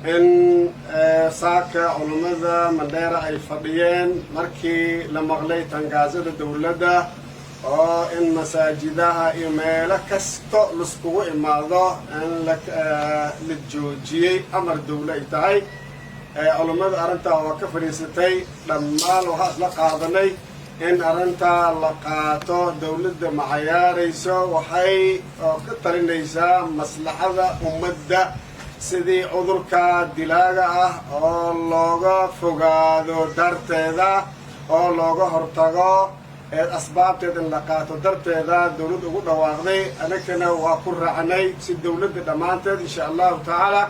إن ساكا علماء منديرة أي فضيين مركي لمغلي تنقازة الدولة إن مساجدها إيميلا كستو لسكو إماضة إن لك للجوجي أمر دولة إتاي علماء أرنتا وكفريستي لما لوهات لقاضني إن أرنتا لقاتو دولة معياريسو وحي كترينيسا مصلحة أمدة sidii cudurka dilaaga ah oo looga fogaado darteeda oo looga hortago asbaabteed in la qaato darteeda dawladda ugu dhawaaqday anagana waa ku raacnay si dawladda dhammaanteed insha allahu tacaala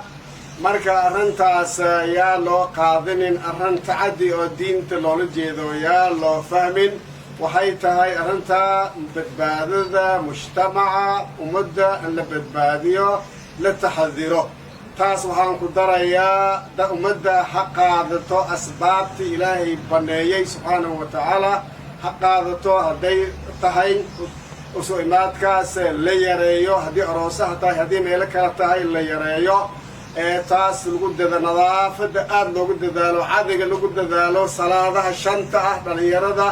marka arrintaas yaa loo qaadinin arrin tacaddi oo diinta loola jeedo yaa loo fahmin waxay tahay arrinta badbaadada mujtamaca ummadda in la badbaadiyo la taxadiro taas waxaan ku darayaa ummadda ha qaadato asbaabta ilaahay baneeyay subxaanahu wa tacaala ha qaadato hadday tahay usu imaadkaas la yareeyo haddii aroosaha tahay haddii meelo kale tahay la yareeyo taas lagu dada nadaafadda aada loogu dadaalo cadayga lagu dadaalo salaadaha shanta ah dhalinyarada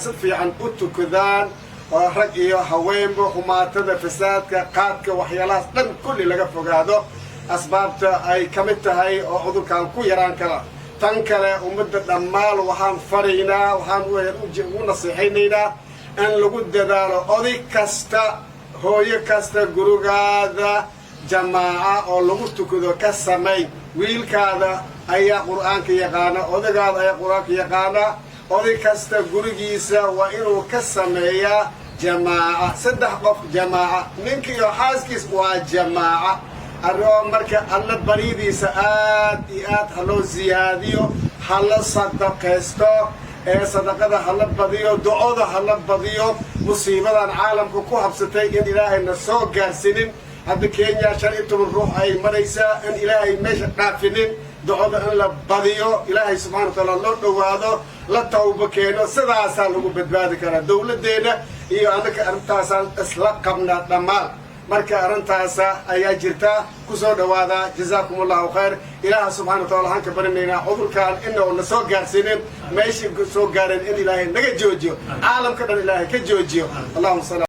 si fiican u tukadaan oo rag iyo haweenba xumaatada fasaadka qaadka waxyaalahaas dhan kulli laga fogaado asbaabta ay ka mid tahay oo cudurkan ku yaraan kara tan kale ummadda dhammaan waxaan faraynaa waxaan u nasiixaynaynaa in lagu dadaalo oday kasta hooyo kasta gurigaada jamaaca oo lagu tukado ka samay wiilkaada ayaa qur'aanka yaqaana odaygaada ayaa qur'aanka yaqaana oday kasta gurigiisa waa inuu ka sameeyaa jamaaca saddex qof jamaaca ninka iyo xaaskiis waa jamaaca aroo marka alla baridiisa aad iyo aad ha loo ziyaadiyo ha la sadaqaysto sadaqada ha la badiyo ducada ha la badiyo musiibadan caalamka ku habsatay in ilaahayna soo gaarsiinin hadda kenya 15 ruux ay maraysaa in ilaahay meesha dhaafinin ducada in la badiyo ilaahay subxaanahu wa tacaala loo dhawaado la tawba keeno sidaasaa lagu badbaadi karaa dawladdeena iyo annaka arrintaasaan isla qabnaa dhammaan marka arrintaas ayaa jirta ku soo dhawaada jazaakum allahu khayr ilaaha subxaanahu wa tacaala waxaan ka barinaynaa cudurkan inuu na soo gaarsiinin meeshii soo gaareen in ilaahay naga joojiyo caalamka dhan ilaahay ka joojiyo allahumma